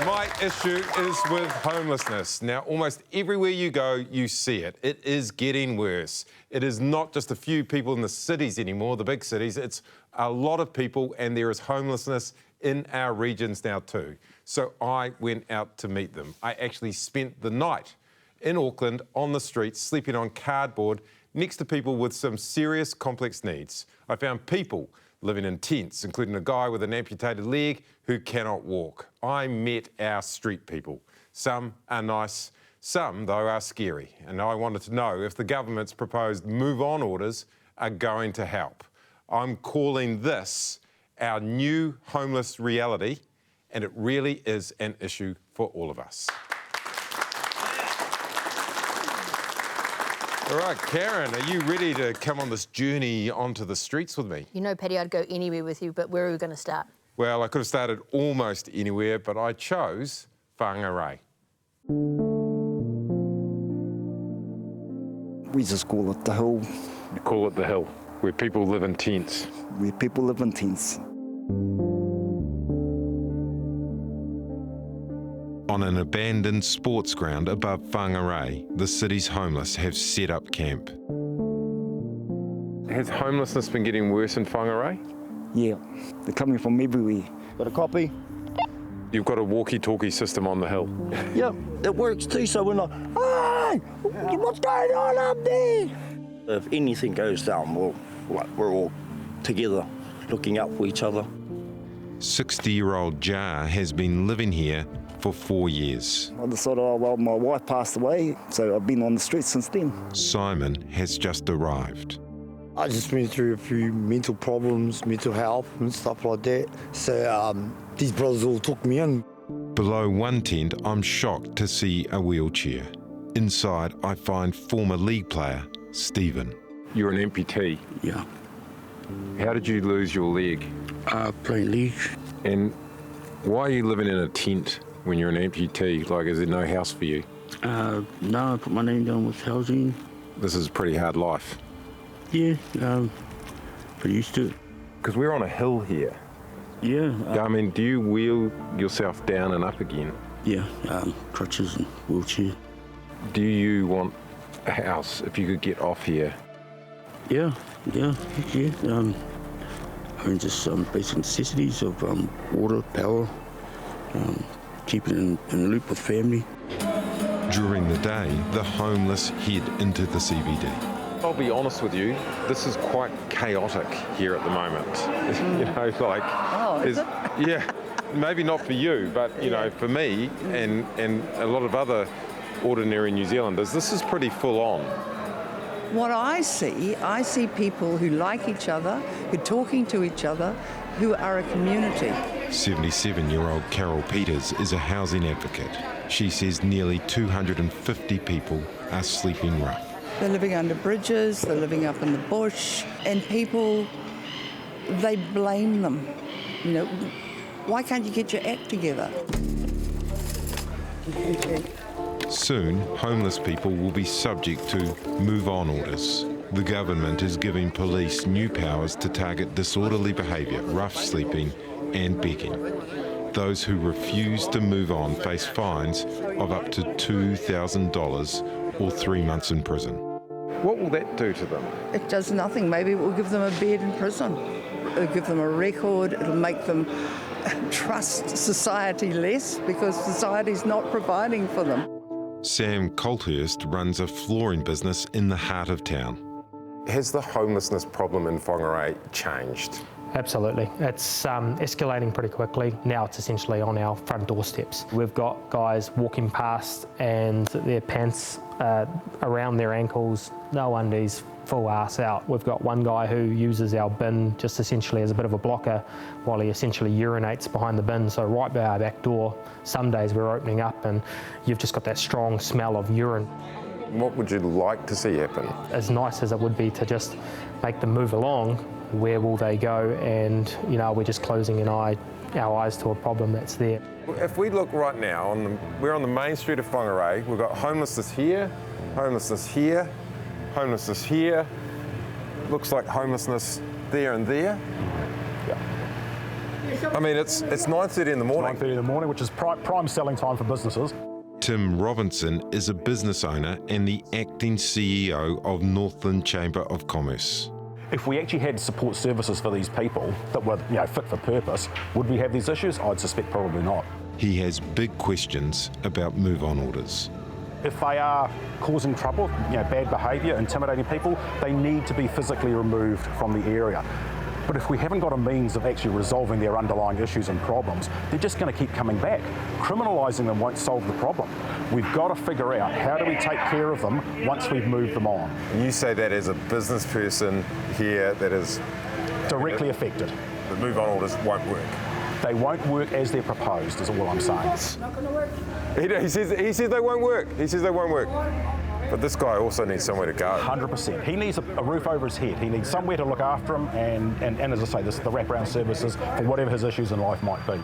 My issue is with homelessness. Now, almost everywhere you go, you see it. It is getting worse. It is not just a few people in the cities anymore, the big cities. It's a lot of people, and there is homelessness in our regions now too. So I went out to meet them. I actually spent the night in Auckland on the streets, sleeping on cardboard next to people with some serious complex needs. I found people living in tents, including a guy with an amputated leg who cannot walk. I met our street people. Some are nice, some, though, are scary. And I wanted to know if the government's proposed move-on orders are going to help. I'm calling this our new homeless reality, and it really is an issue for all of us. All right, Karen, are you ready to come on this journey onto the streets with me? You know, Paddy, I'd go anywhere with you, but where are we going to start? Well, I could have started almost anywhere, but I chose Whangārei. We just call it the hill. You call it the hill, where people live in tents. Where people live in tents. On an abandoned sports ground above Whangārei, the city's homeless have set up camp. Has homelessness been getting worse in Whangārei? Yeah, they're coming from everywhere. Got a copy? You've got a walkie-talkie system on the hill. Yeah, it works too, so we're not, hey, what's going on up there? If anything goes down, we're all together, looking out for each other. 60-year-old Jar has been living here for 4 years. I decided, oh, well, my wife passed away, so I've been on the streets since then. Simon has just arrived. I just went through a few mental problems, mental health and stuff like that. So these brothers all took me in. Below one tent, I'm shocked to see a wheelchair. Inside, I find former league player Stephen. You're an amputee. Yeah. How did you lose your leg? Playing league. And why are you living in a tent when you're an amputee? Like, is there no house for you? No, I put my name down with housing. This is a pretty hard life. Yeah, pretty used to it. Because we're on a hill here. Yeah. I mean, do you wheel yourself down and up again? Yeah, crutches and wheelchair. Do you want a house if you could get off here? Yeah. I mean, just basic necessities of water, power, keeping in the loop with family. During the day, the homeless head into the CBD. I'll be honest with you, this is quite chaotic here at the moment. You know, like... Oh, is it? Yeah, maybe not for you, but, you know, for me and a lot of other ordinary New Zealanders, this is pretty full on. What I see people who like each other, who are talking to each other, who are a community. 77-year-old Carol Peters is a housing advocate. She says nearly 250 people are sleeping rough. They're living under bridges, they're living up in the bush, and people, they blame them. You know, why can't you get your act together? Soon, homeless people will be subject to move-on orders. The government is giving police new powers to target disorderly behaviour, rough sleeping and begging. Those who refuse to move on face fines of up to $2,000 or 3 months in prison. What will that do to them? It does nothing. Maybe it will give them a bed in prison. It'll give them a record. It'll make them trust society less because society's not providing for them. Sam Colthurst runs a flooring business in the heart of town. Has the homelessness problem in Whangārei changed? Absolutely. It's escalating pretty quickly. Now it's essentially on our front doorsteps. We've got guys walking past and their pants around their ankles, no undies, full arse out. We've got one guy who uses our bin just essentially as a bit of a blocker while he essentially urinates behind the bin. So right by our back door, some days we're opening up and you've just got that strong smell of urine. What would you like to see happen? As nice as it would be to just make them move along, where will they go? And, you know, we're just closing our eyes to a problem that's there. If we look right now, we're on the main street of Whangārei. We've got homelessness here, homelessness here, homelessness here. Looks like homelessness there and there. Yeah. I mean, it's 9:30 in the morning. 9:30 in the morning, which is prime selling time for businesses. Tim Robinson is a business owner and the acting CEO of Northland Chamber of Commerce. If we actually had support services for these people that were, fit for purpose, would we have these issues? I'd suspect probably not. He has big questions about move-on orders. If they are causing trouble, bad behaviour, intimidating people, they need to be physically removed from the area. But if we haven't got a means of actually resolving their underlying issues and problems, they're just going to keep coming back. Criminalising them won't solve the problem. We've got to figure out how do we take care of them once we've moved them on. You say that as a business person here that is Directly affected. the move-on orders won't work. They won't work as they're proposed, is all I'm saying. It's not going to work. He says they won't work. He says they won't work. But this guy also needs somewhere to go. 100%. He needs a roof over his head. He needs somewhere to look after him and as I say, the wraparound services for whatever his issues in life might be.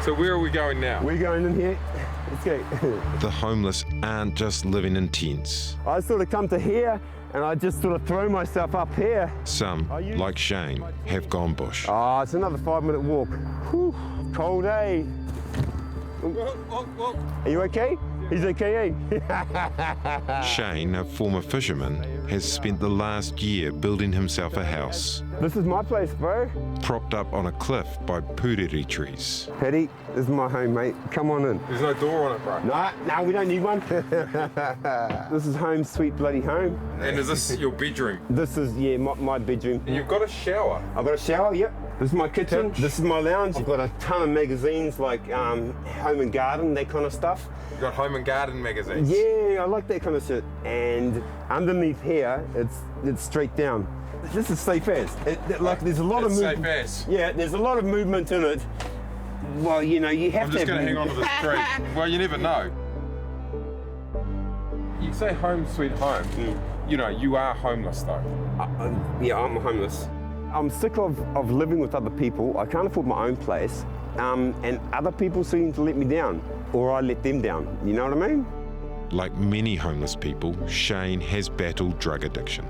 So where are we going now? We're going in here. Let's go. The homeless aren't just living in tents. I sort of come to here and I just sort of throw myself up here. Some, like Shane, have gone bush. Oh, it's another 5-minute walk. Whew, cold day. Are you okay? He's okay, eh? Shane, a former fisherman, has spent the last year building himself a house, This is my place, bro. propped up on a cliff by puriri trees. Paddy, this is my home, mate. Come on in. There's no door on it, bro. No, we don't need one. This is home, sweet bloody home. And is this your bedroom? This is, my bedroom. And you've got a shower. I've got a shower, yep. This is my kitchen. Couch. This is my lounge. I've got a ton of magazines like Home and Garden, that kind of stuff. You've got Home and Garden magazines. Yeah, I like that kind of shit. And underneath here, it's straight down. This is safe as. There's a lot of movement. Safe as. Yeah, there's a lot of movement in it. Well, you have I'm to. just going to hang on to this tree. Well, you never know. You say home sweet home. You are homeless though. Yeah, I'm homeless. I'm sick of living with other people. I can't afford my own place. And other people seem to let me down, or I let them down. You know what I mean? Like many homeless people, Shane has battled drug addiction.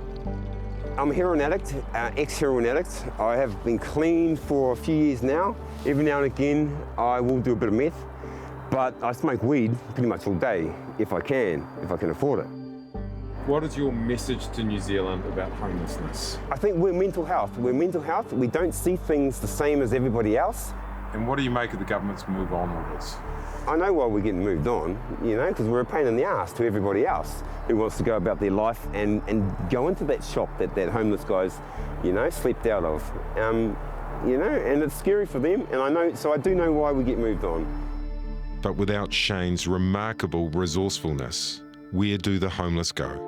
I'm a heroin addict, ex-heroin addict. I have been clean for a few years now. Every now and again, I will do a bit of meth, but I smoke weed pretty much all day, if I can afford it. What is your message to New Zealand about homelessness? I think we're mental health. We don't see things the same as everybody else. And what do you make of the government's move-on orders? I know why we're getting moved on, because we're a pain in the ass to everybody else who wants to go about their life and go into that shop that homeless guys, slept out of. And it's scary for them, and I do know why we get moved on. But without Shane's remarkable resourcefulness, where do the homeless go?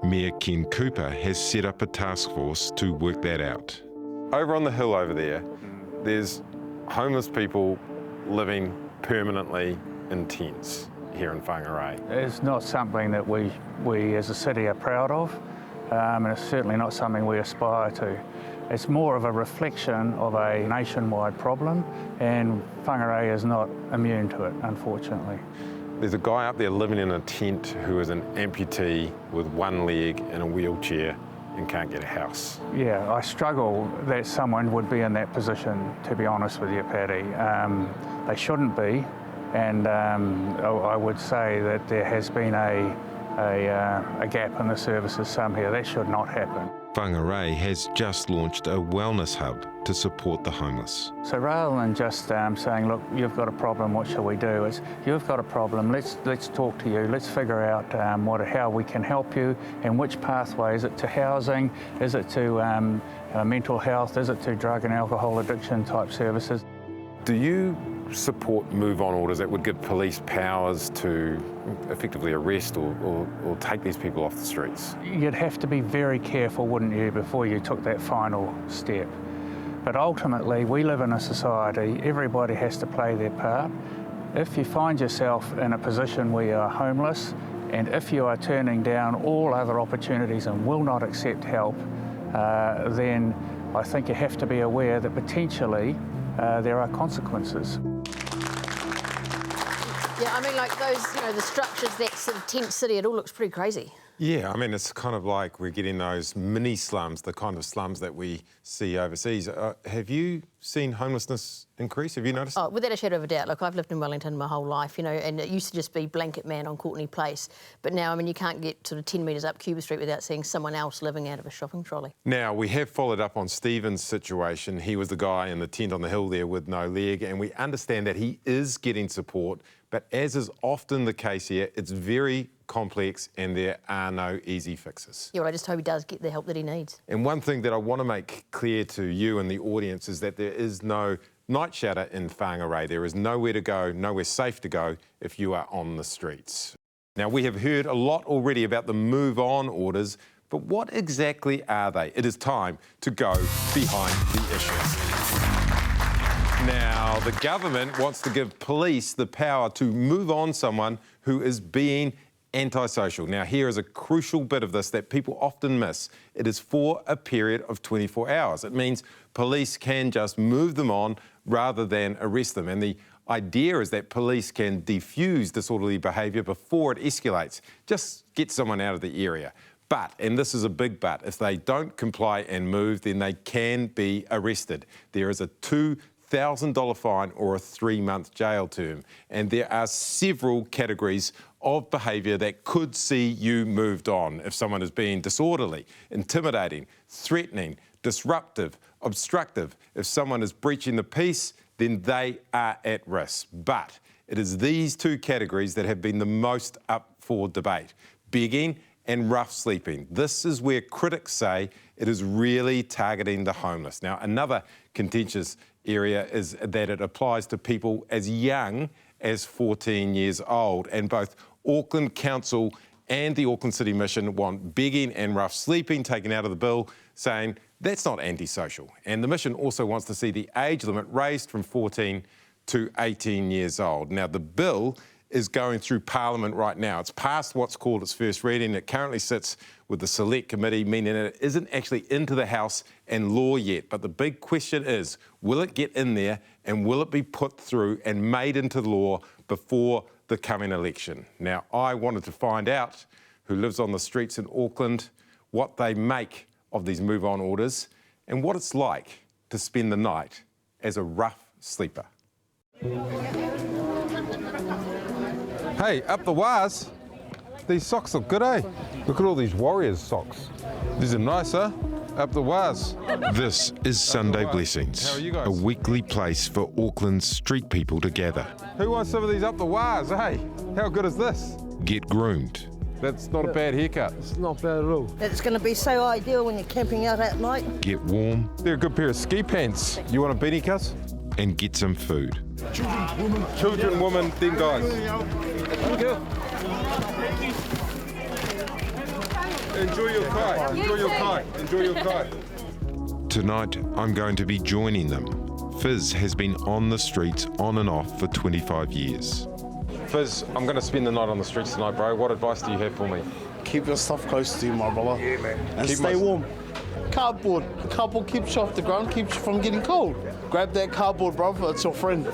Mayor Ken Cooper has set up a task force to work that out. Over on the hill over there, there's homeless people living permanently in tents here in Whangārei. It's not something that we as a city are proud of, and it's certainly not something we aspire to. It's more of a reflection of a nationwide problem, and Whangārei is not immune to it, unfortunately. There's a guy up there living in a tent who is an amputee with one leg in a wheelchair and can't get a house. Yeah, I struggle that someone would be in that position, to be honest with you, Paddy. They shouldn't be, and I would say that there has been a gap in the services somehow. That should not happen. Whangārei has just launched a wellness hub to support the homeless. So rather than just saying, look, you've got a problem, what shall we do? It's, you've got a problem, let's talk to you, let's figure out how we can help you, and which pathway. Is it to housing? Is it to mental health? Is it to drug and alcohol addiction type services? Do you support move-on orders that would give police powers to effectively arrest or take these people off the streets? You'd have to be very careful, wouldn't you, before you took that final step. But ultimately, we live in a society, everybody has to play their part. If you find yourself in a position where you are homeless, and if you are turning down all other opportunities and will not accept help, then I think you have to be aware that potentially there are consequences. Yeah, I mean, like those, the structures, that sort of tent city, it all looks pretty crazy. Yeah, I mean, it's kind of like we're getting those mini slums, the kind of slums that we see overseas. Have you seen homelessness increase? Have you noticed? Oh, without a shadow of a doubt. Look, I've lived in Wellington my whole life, you know, and it used to just be blanket man on Courtney Place. But now, I mean, you can't get sort of 10 metres up Cuba Street without seeing someone else living out of a shopping trolley. Now, we have followed up on Stephen's situation. He was the guy in the tent on the hill there with no leg, and we understand that he is getting support, but as is often the case here, it's very complex and there are no easy fixes. Yeah, well, I just hope he does get the help that he needs. And one thing that I want to make clear to you and the audience is that there is no night shelter in Whangārei. There is nowhere to go, nowhere safe to go if you are on the streets. Now, we have heard a lot already about the move-on orders, but what exactly are they? It is time to go behind the issues. Now, the government wants to give police the power to move on someone who is being antisocial. Now, here is a crucial bit of this that people often miss. It is for a period of 24 hours. It means police can just move them on rather than arrest them. And the idea is that police can defuse disorderly behaviour before it escalates. Just get someone out of the area. But, and this is a big but, if they don't comply and move, then they can be arrested. There is a $2,000 fine or a 3-month jail term. And there are several categories of behaviour that could see you moved on if someone is being disorderly, intimidating, threatening, disruptive, obstructive. If someone is breaching the peace, then they are at risk. But it is these two categories that have been the most up for debate: begging and rough sleeping. This is where critics say it is really targeting the homeless. Now, another contentious area is that it applies to people as young as 14 years old, and both Auckland Council and the Auckland City Mission want begging and rough sleeping taken out of the bill, saying that's not antisocial. And the Mission also wants to see the age limit raised from 14 to 18 years old. Now, the bill is going through Parliament right now. It's past what's called its first reading. It currently sits with the Select Committee, meaning it isn't actually into the House and law yet. But the big question is, will it get in there and will it be put through and made into law before the coming election? Now, I wanted to find out who lives on the streets in Auckland, what they make of these move-on orders, and what it's like to spend the night as a rough sleeper. Hey, up the wires. These socks look good, eh? Look at all these Warriors socks. These are nice, huh? Up the wires. This is Sunday Blessings, How are you guys? a weekly place for Auckland's street people to gather. Who wants some of these up the wires, eh? How good is this? Get groomed. That's not a bad haircut. It's not bad at all. It's going to be so ideal when you're camping out at night. Get warm. They're a good pair of ski pants. You want a beanie, cuz? And get some food. Children, women, then guys. Enjoy your kite. Enjoy your kite. Enjoy your kite. Tonight, I'm going to be joining them. Fizz has been on the streets on and off for 25 years. Fizz, I'm going to spend the night on the streets tonight, bro. What advice do you have for me? Keep your stuff close to you, my brother. Yeah, man. And stay warm. Cardboard. Cardboard keeps you off the ground, keeps you from getting cold. Grab that cardboard, brother. It's your friend.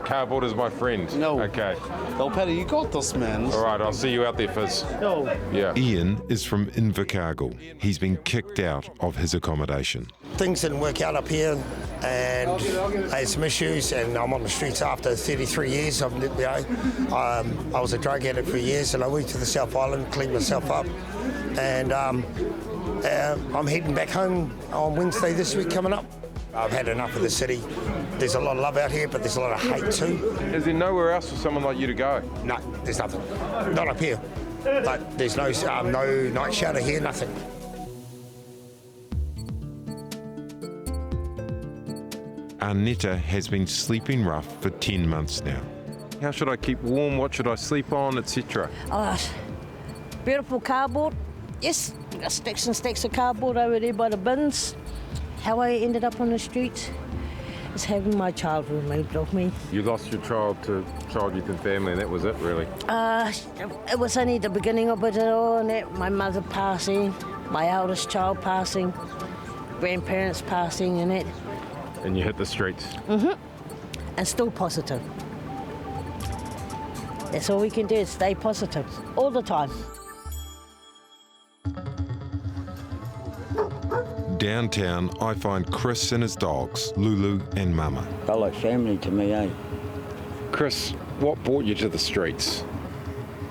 Cardboard is my friend. No. Okay. Oh, Paddy, you got this, man. All right, I'll see you out there, Fizz. No. Yeah. Ian is from Invercargill. He's been kicked out of his accommodation. Things didn't work out up here, and I had some issues, and I'm on the streets after 33 years. I was a drug addict for years, and I went to the South Island, cleaned myself up, and I'm heading back home on Wednesday this week coming up. I've had enough of the city. There's a lot of love out here, but there's a lot of hate too. Is there nowhere else for someone like you to go? No, there's nothing. Not up here. But there's no night shelter here, nothing. Arnetta has been sleeping rough for 10 months now. How should I keep warm? What should I sleep on, etc.? Oh, beautiful cardboard. Yes, we've got stacks and stacks of cardboard over there by the bins. How I ended up on the streets is having my child removed of me. You lost your child to Child, Youth and Family, and that was it, really? It was only the beginning of it all, and that my mother passing, my eldest child passing, grandparents passing, and that. And you hit the streets? Mm-hmm. And still positive. That's all we can do is stay positive all the time. Downtown, I find Chris and his dogs, Lulu and Mama. They're like family to me, eh? Chris, what brought you to the streets?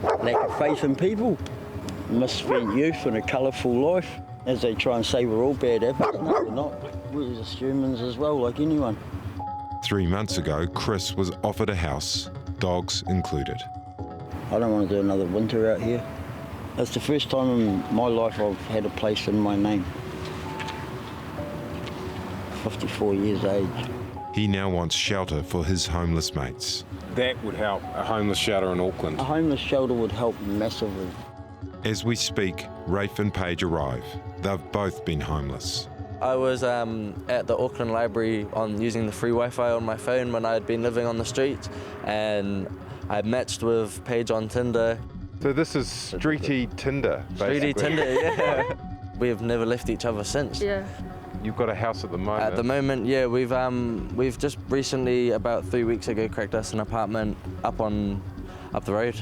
Lack of faith in people, misspent youth and a colourful life. As they try and say we're all bad apples, no, we're not. We're just humans as well, like anyone. 3 months ago, Chris was offered a house, dogs included. I don't want to do another winter out here. It's the first time in my life I've had a place in my name. 54 years age. He now wants shelter for his homeless mates. That would help, a homeless shelter in Auckland. A homeless shelter would help massively. As we speak, Rafe and Paige arrive. They've both been homeless. I was at the Auckland Library using the free Wi-Fi on my phone when I had been living on the streets, and I matched with Paige on Tinder. So this is streety Tinder, basically. Streety Tinder, yeah. We've never left each other since. Yeah. You've got a house at the moment. At the moment, yeah, we've just recently, about 3 weeks ago, cracked us an apartment up the road.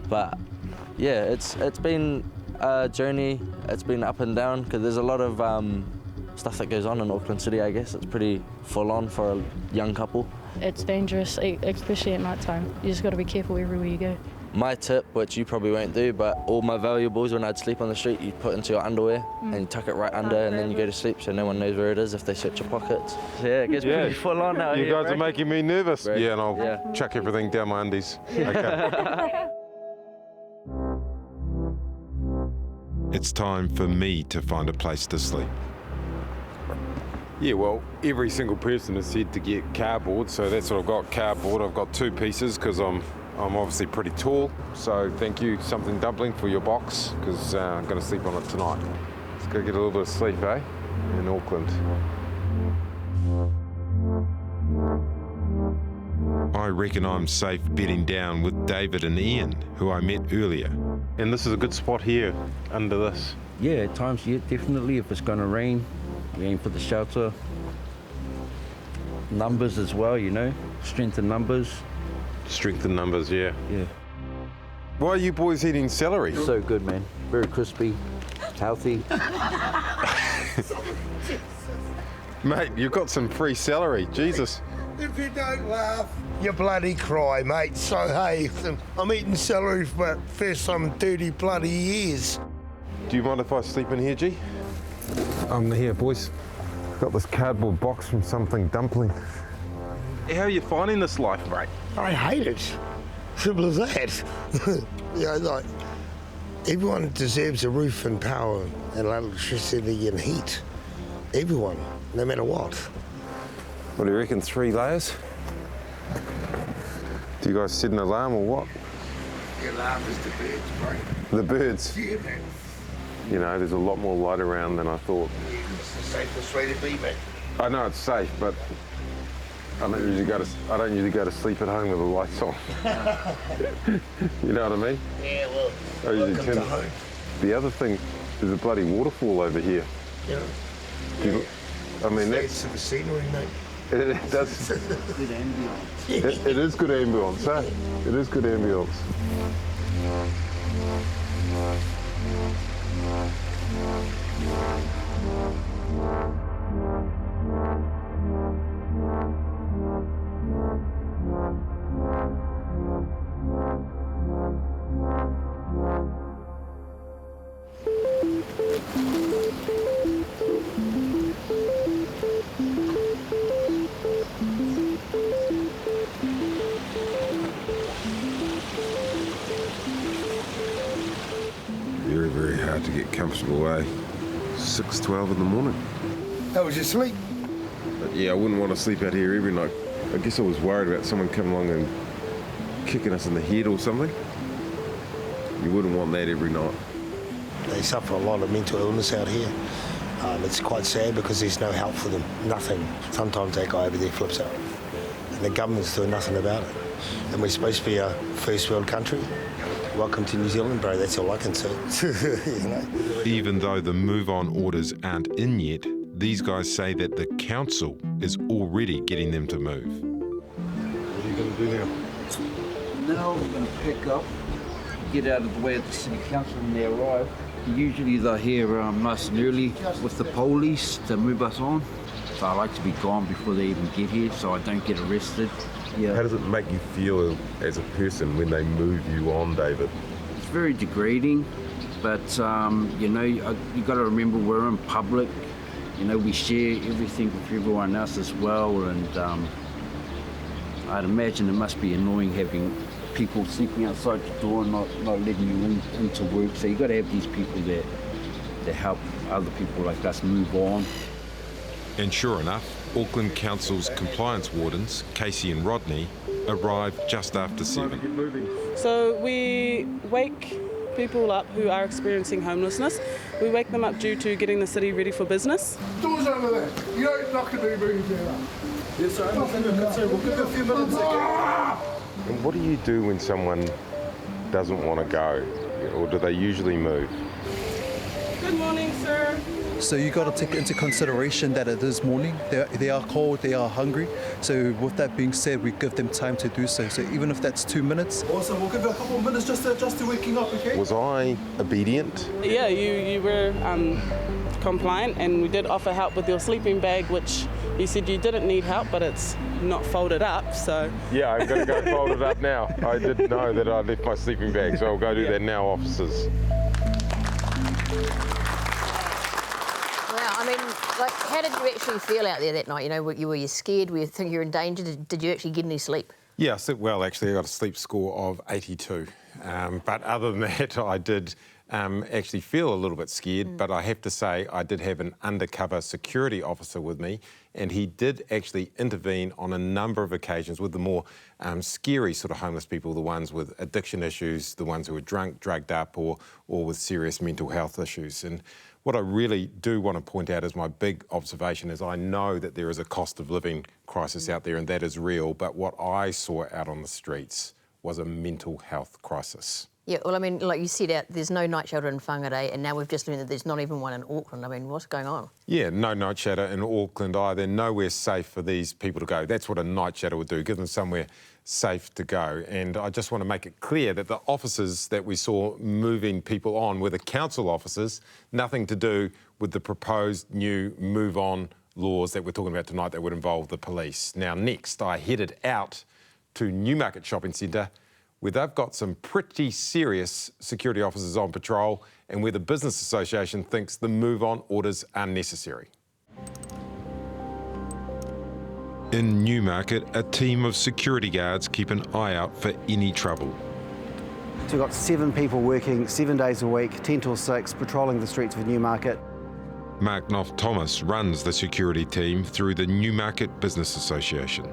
But yeah, it's been a journey. It's been up and down because there's a lot of stuff that goes on in Auckland City. I guess it's pretty full on for a young couple. It's dangerous, especially at night time. You just got to be careful everywhere you go. My tip, which you probably won't do, but all my valuables when I'd sleep on the street, you put into your underwear and you tuck it right under, and then you go to sleep so no one knows where it is if they search your pockets. So yeah, it gets pretty full on out here. You guys bro. are making me nervous. Bro. Yeah, and I'll chuck everything down my undies. Okay. It's time for me to find a place to sleep. Yeah, well, every single person has said to get cardboard, so that's what I've got, cardboard. I've got 2 pieces because I'm obviously pretty tall, so thank you, Something Dumpling, for your box, because I'm going to sleep on it tonight. Let's go get a little bit of sleep, eh, in Auckland. I reckon I'm safe bedding down with David and Ian, who I met earlier. And this is a good spot here, under this. Yeah, at times, yeah, definitely. If it's going to rain, we aim for the shelter. Numbers as well, you know, strength in numbers. Strength in numbers, yeah. Yeah. Why are you boys eating celery? So good, man. Very crispy, healthy. Mate, you've got some free celery, Jesus. If you don't laugh, you bloody cry, mate. So, hey, I'm eating celery for the first time in 30 bloody years. Do you mind if I sleep in here, G? Here, boys. Got this cardboard box from Something Dumpling. How are you finding this life, mate? I hate it. Simple as that. You know, like, everyone deserves a roof and power and electricity and heat. Everyone, no matter what. What do you reckon, 3 layers? Do you guys set an alarm or what? The alarm is the birds, bro. The birds? Yeah, man. You know, there's a lot more light around than I thought. It's the safest way to be, mate. I know it's safe, but I don't usually go to sleep at home with the lights on. You know what I mean? Yeah, well, I usually welcome to home. The other thing, there's a bloody waterfall over here. Yeah. I mean, that's the scenery, mate. It does. Good ambience. It is good ambience, eh? It is good ambience. Very, very hard to get comfortable, eh? 6:12 in the morning. How was your sleep? But yeah, I wouldn't want to sleep out here every night. I guess I was worried about someone coming along and kicking us in the head or something. You wouldn't want that every night. They suffer a lot of mental illness out here. It's quite sad because there's no help for them, nothing. Sometimes that guy over there flips out. And the government's doing nothing about it. And we're supposed to be a first world country. Welcome to New Zealand, bro, that's all I can say. You know? Even though the move-on orders aren't in yet, these guys say that the council is already getting them to move. What are you going to do now? Now we're going to pick up, get out of the way of the city council when they arrive, Usually they're here nice and early with the police to move us on. So I like to be gone before they even get here so I don't get arrested. Yeah. How does it make you feel as a person when they move you on, David? It's very degrading, but you know, you got to remember we're in public. You know, we share everything with everyone else as well, and I'd imagine it must be annoying having people sleeping outside the door and not letting you into work. So you got to have these people that help other people like us move on. And sure enough, Auckland Council's compliance wardens, Casey and Rodney, arrive just after 7. So we wake people up who are experiencing homelessness. We wake them up due to getting the city ready for business. Doors over there. You don't knock it, move there. Yes, sir. We'll give you a few minutes. And what do you do when someone doesn't want to go? Or do they usually move? Good morning, sir. So you got to take into consideration that it is morning. They are cold, they are hungry. So with that being said, we give them time to do so. So even if that's 2 minutes. Also, we'll give you a couple of minutes just to waking up, okay? Was I obedient? Yeah, you were compliant, and we did offer help with your sleeping bag, which you said you didn't need help, but it's not folded up, so... Yeah, I'm going to go fold it up now. I did know that I left my sleeping bag, so I'll go do that now, officers. Wow, I mean, like, how did you actually feel out there that night? You know, were you scared? Were you thinking you're in danger? Did you actually get any sleep? Yeah, I slept well, actually. I got a sleep score of 82. But other than that, I did actually feel a little bit scared. But I have to say, I did have an undercover security officer with me, and he did actually intervene on a number of occasions with the more scary sort of homeless people, the ones with addiction issues, the ones who were drunk, drugged up, or with serious mental health issues. And what I really do want to point out as my big observation is I know that there is a cost of living crisis out there, and that is real, but what I saw out on the streets was a mental health crisis. Yeah, well, I mean, like you said, there's no night shelter in Whangārei, and now we've just learned that there's not even one in Auckland. I mean, what's going on? Yeah, no night shelter in Auckland either. Nowhere safe for these people to go. That's what a night shelter would do, give them somewhere safe to go. And I just want to make it clear that the officers that we saw moving people on were the council officers, nothing to do with the proposed new move-on laws that we're talking about tonight that would involve the police. Now, next, I headed out to Newmarket Shopping Centre, where they've got some pretty serious security officers on patrol and where the Business Association thinks the move-on orders are necessary. In Newmarket, a team of security guards keep an eye out for any trouble. So we've got 7 people working 7 days a week, 10 till 6, patrolling the streets of Newmarket. Mark Knopf-Thomas runs the security team through the Newmarket Business Association.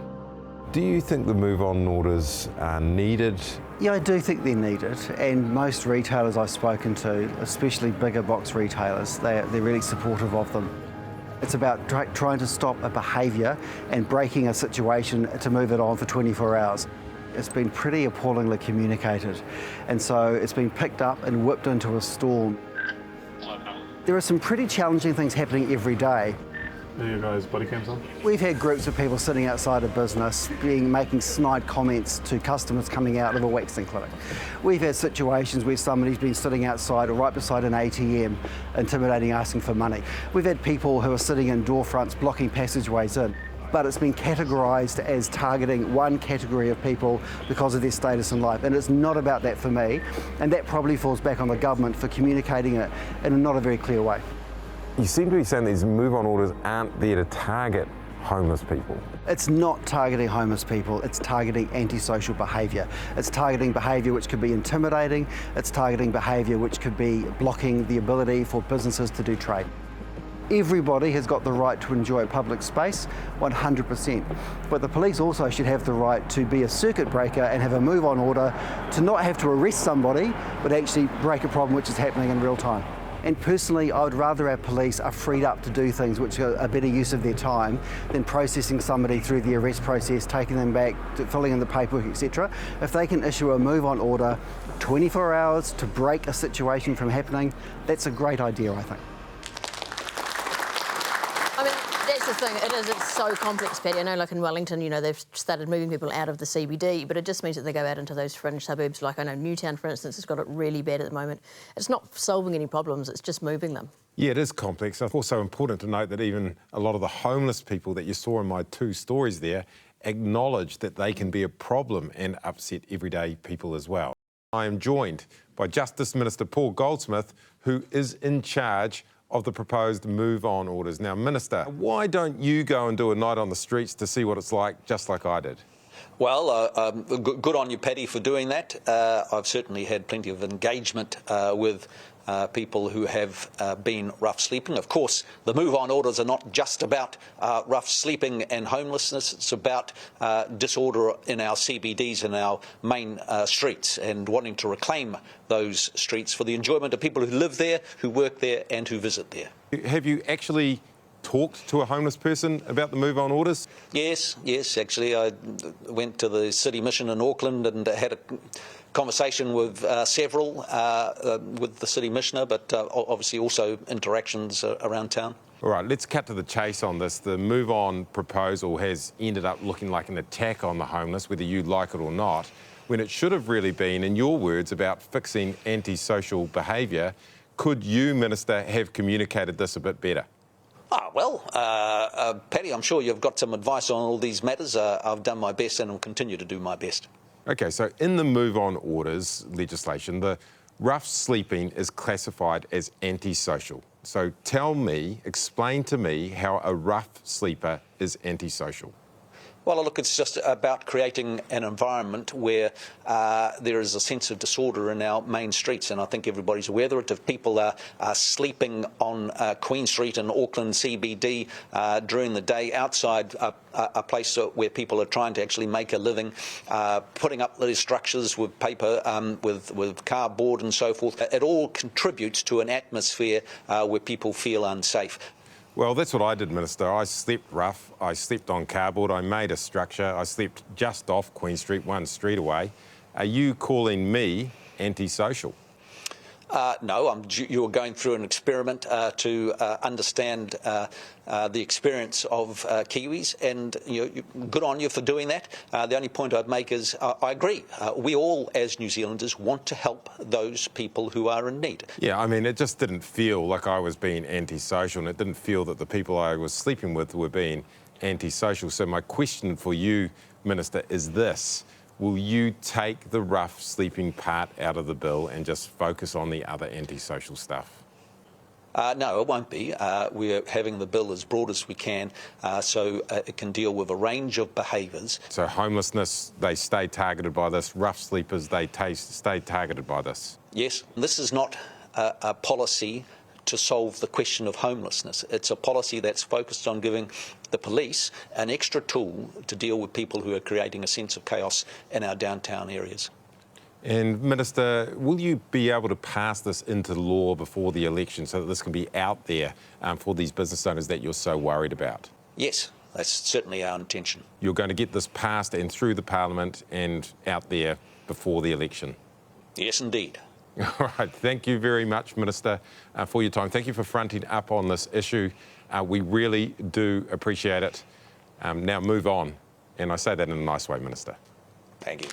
Do you think the move-on orders are needed? Yeah, I do think they're needed, and most retailers I've spoken to, especially bigger box retailers, they're really supportive of them. It's about trying to stop a behaviour and breaking a situation to move it on for 24 hours. It's been pretty appallingly communicated, and so it's been picked up and whipped into a storm. There are some pretty challenging things happening every day. Are you guys body cams on? We've had groups of people sitting outside a business making snide comments to customers coming out of a waxing clinic. We've had situations where somebody's been sitting outside or right beside an ATM, intimidating, asking for money. We've had people who are sitting in door fronts blocking passageways in. But it's been categorised as targeting one category of people because of their status in life. And it's not about that for me. And that probably falls back on the government for communicating it in not a very clear way. You seem to be saying these move-on orders aren't there to target homeless people. It's not targeting homeless people, it's targeting antisocial behaviour. It's targeting behaviour which could be intimidating, it's targeting behaviour which could be blocking the ability for businesses to do trade. Everybody has got the right to enjoy public space, 100%. But the police also should have the right to be a circuit breaker and have a move-on order to not have to arrest somebody, but actually break a problem which is happening in real time. And personally, I would rather our police are freed up to do things which are a better use of their time than processing somebody through the arrest process, taking them back, filling in the paperwork, etc. If they can issue a move-on order 24 hours to break a situation from happening, that's a great idea, I think. I mean, that's that's the thing. It's so complex, Paddy. I know, like in Wellington, you know, they've started moving people out of the CBD, but it just means that they go out into those fringe suburbs. Like I know Newtown, for instance, has got it really bad at the moment. It's not solving any problems, it's just moving them. Yeah, it is complex. It's also important to note that even a lot of the homeless people that you saw in my 2 stories there acknowledge that they can be a problem and upset everyday people as well. I am joined by Justice Minister Paul Goldsmith, who is in charge of the proposed move-on orders. Now, Minister, why don't you go and do a night on the streets to see what it's like, just like I did? Well, good on you, Paddy, for doing that. I've certainly had plenty of engagement with people who have been rough sleeping. Of course, the move-on orders are not just about rough sleeping and homelessness. It's about disorder in our CBDs and our main streets, and wanting to reclaim those streets for the enjoyment of people who live there, who work there and who visit there. Have you actually talked to a homeless person about the move-on orders? Yes, actually. I went to the City Mission in Auckland and had a conversation with several, with the City Missioner, but obviously also interactions around town. All right, let's cut to the chase on this. The move-on proposal has ended up looking like an attack on the homeless, whether you like it or not, when it should have really been, in your words, about fixing antisocial behaviour. Could you, Minister, have communicated this a bit better? Well, Paddy, I'm sure you've got some advice on all these matters. I've done my best and will continue to do my best. OK, so in the move-on orders legislation, the rough sleeping is classified as antisocial. So tell me, explain to me how a rough sleeper is antisocial. Well, look, it's just about creating an environment where there is a sense of disorder in our main streets, and I think everybody's aware of it. If people are sleeping on Queen Street in Auckland CBD during the day outside a place where people are trying to actually make a living, putting up these structures with paper, with cardboard and so forth, it all contributes to an atmosphere where people feel unsafe. Well, that's what I did, Minister. I slept rough. I slept on cardboard. I made a structure. I slept just off Queen Street, 1 street away. Are you calling me antisocial? No, you're going through an experiment to understand the experience of Kiwis, and good on you for doing that. The only point I'd make is I agree. We all, as New Zealanders, want to help those people who are in need. Yeah, I mean, it just didn't feel like I was being antisocial, and it didn't feel that the people I was sleeping with were being antisocial. So my question for you, Minister, is this. Will you take the rough sleeping part out of the bill and just focus on the other antisocial stuff? No, it won't be. We're having the bill as broad as we can so it can deal with a range of behaviours. So homelessness, they stay targeted by this. Rough sleepers, they stay targeted by this. Yes, this is not a policy to solve the question of homelessness. It's a policy that's focused on giving the police an extra tool to deal with people who are creating a sense of chaos in our downtown areas. And Minister, will you be able to pass this into law before the election so that this can be out there for these business owners that you're so worried about? Yes, that's certainly our intention. You're going to get this passed and through the Parliament and out there before the election? Yes, indeed. All right, thank you very much, Minister, for your time. Thank you for fronting up on this issue. We really do appreciate it. Now move on, and I say that in a nice way, Minister. Thank you.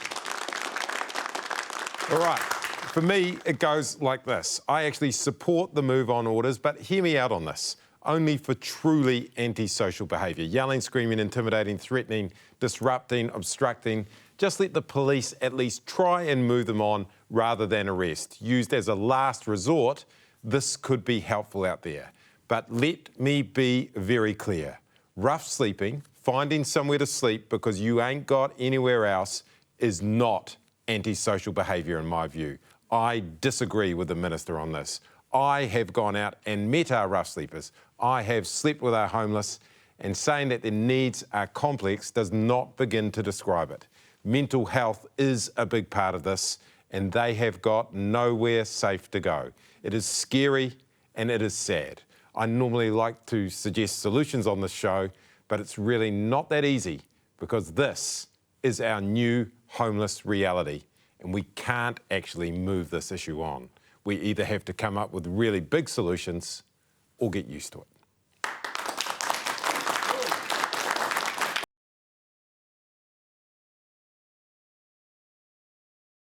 All right, for me, it goes like this. I actually support the move-on orders, but hear me out on this. Only for truly antisocial behaviour. Yelling, screaming, intimidating, threatening, disrupting, obstructing. Just let the police at least try and move them on rather than arrest. Used as a last resort, this could be helpful out there. But let me be very clear. Rough sleeping, finding somewhere to sleep because you ain't got anywhere else, is not antisocial behaviour in my view. I disagree with the Minister on this. I have gone out and met our rough sleepers. I have slept with our homeless, and saying that their needs are complex does not begin to describe it. Mental health is a big part of this, and they have got nowhere safe to go. It is scary and it is sad. I normally like to suggest solutions on this show, but it's really not that easy because this is our new homeless reality, and we can't actually move this issue on. We either have to come up with really big solutions or get used to it.